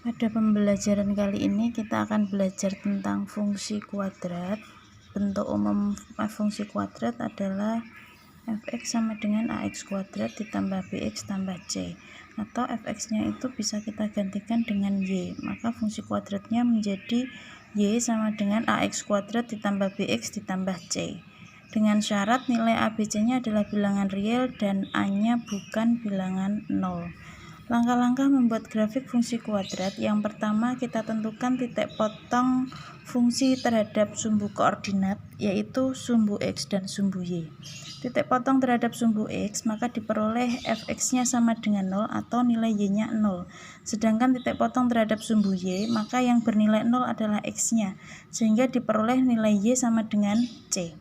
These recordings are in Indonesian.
Pada pembelajaran kali ini kita akan belajar tentang fungsi kuadrat. Bentuk umum fungsi kuadrat adalah fx sama dengan ax kuadrat ditambah bx tambah c, atau fx-nya itu bisa kita gantikan dengan y, maka fungsi kuadratnya menjadi y sama dengan ax kuadrat ditambah bx ditambah c, dengan syarat nilai ABC-nya adalah bilangan real dan A-nya bukan bilangan 0. Langkah-langkah membuat grafik fungsi kuadrat. Yang pertama, kita tentukan titik potong fungsi terhadap sumbu koordinat, yaitu sumbu x dan sumbu y. Titik potong terhadap sumbu x, maka diperoleh fx-nya sama dengan 0 atau nilai y-nya 0. Sedangkan titik potong terhadap sumbu y, maka yang bernilai 0 adalah x-nya, sehingga diperoleh nilai y sama dengan c.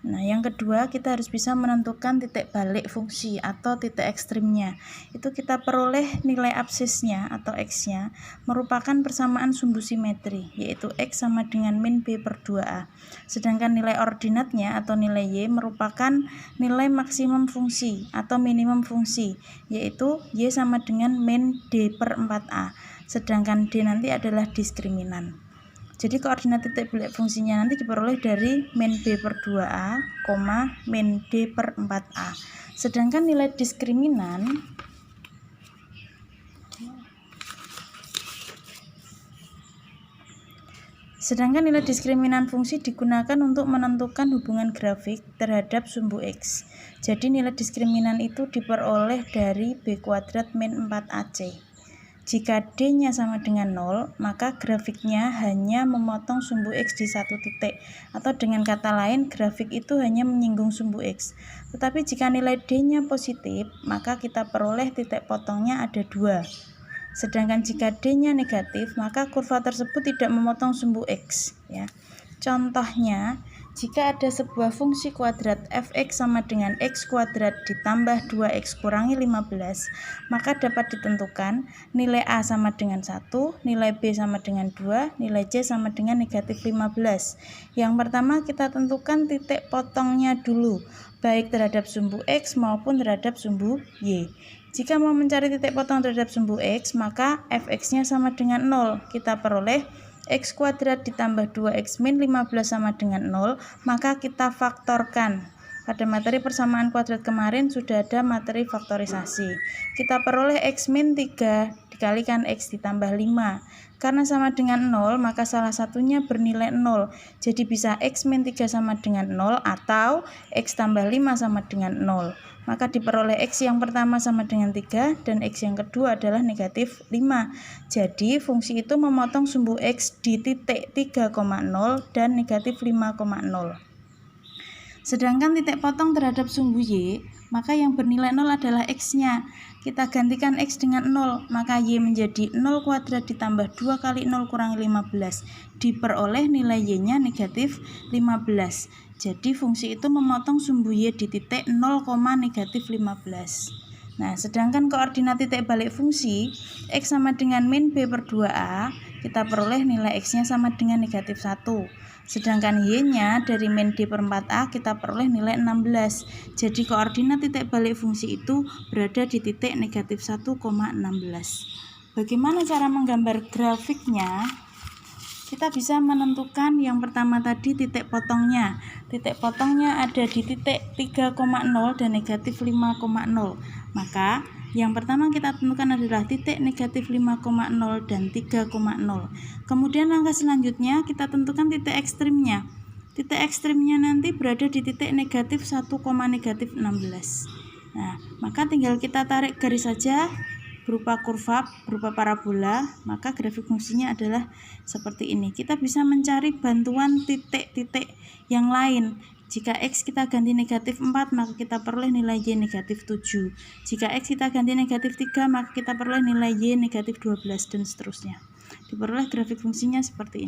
Nah, yang kedua, kita harus bisa menentukan titik balik fungsi atau titik ekstrimnya. Itu kita peroleh nilai absisnya atau x-nya merupakan persamaan sumbu simetri, yaitu x sama dengan min b per 2a. Sedangkan nilai ordinatnya atau nilai y merupakan nilai maksimum fungsi atau minimum fungsi, yaitu y sama dengan min d per 4a. Sedangkan d nanti adalah diskriminan. Jadi koordinat titik balik fungsinya nanti diperoleh dari min b per 2a, min d per 4a. Sedangkan nilai diskriminan fungsi digunakan untuk menentukan hubungan grafik terhadap sumbu x. Jadi nilai diskriminan itu diperoleh dari b kuadrat min 4ac. Jika D-nya sama dengan 0, maka grafiknya hanya memotong sumbu X di satu titik, atau dengan kata lain, grafik itu hanya menyinggung sumbu X. Tetapi jika nilai D-nya positif, maka kita peroleh titik potongnya ada 2. Sedangkan jika D-nya negatif, maka kurva tersebut tidak memotong sumbu X. Ya. Contohnya, jika ada sebuah fungsi kuadrat fx sama dengan x kuadrat ditambah 2x kurangi 15, maka dapat ditentukan nilai A sama dengan 1, nilai B sama dengan 2, nilai C sama dengan negatif 15. Yang pertama kita tentukan titik potongnya dulu, baik terhadap sumbu x maupun terhadap sumbu y. Jika mau mencari titik potong terhadap sumbu x, maka fx-nya sama dengan 0. Kita peroleh x kuadrat ditambah 2x min 15 sama dengan 0, maka kita faktorkan. Pada materi persamaan kuadrat kemarin sudah ada materi faktorisasi. Kita peroleh x min 3 dikalikan x ditambah 5. Karena sama dengan 0, maka salah satunya bernilai 0. Jadi bisa x min 3 sama dengan 0 atau x tambah 5 sama dengan 0. Maka diperoleh x yang pertama sama dengan 3 dan x yang kedua adalah negatif 5. Jadi fungsi itu memotong sumbu x di titik 3,0 dan negatif 5,0. Sedangkan titik potong terhadap sumbu y, maka yang bernilai 0 adalah x-nya. Kita gantikan x dengan 0, maka y menjadi 0 kuadrat ditambah 2 kali 0 kurangi 15. Diperoleh nilai y-nya negatif 15. Jadi fungsi itu memotong sumbu y di titik 0, negatif 15. Nah, sedangkan koordinat titik balik fungsi x sama dengan min b per 2a, kita peroleh nilai x-nya sama dengan negatif 1. Sedangkan y-nya dari min d per 4a kita peroleh nilai 16. Jadi koordinat titik balik fungsi itu berada di titik negatif 1,16. Bagaimana cara menggambar grafiknya? Kita bisa menentukan yang pertama tadi titik potongnya. Titik potongnya ada di titik 3,0 dan negatif 5,0. Maka yang pertama kita tentukan adalah titik negatif 5,0 dan 3,0. Kemudian langkah selanjutnya kita tentukan titik ekstrimnya. Titik ekstrimnya nanti berada di titik negatif 1, negatif 16. Nah, maka tinggal kita tarik garis saja berupa kurva, berupa parabola, maka grafik fungsinya adalah seperti ini. Kita bisa mencari bantuan titik-titik yang lain. Jika x kita ganti negatif 4, maka kita peroleh nilai y negatif 7. Jika x kita ganti negatif 3, maka kita peroleh nilai y negatif 12 dan seterusnya. Diperoleh grafik fungsinya seperti ini.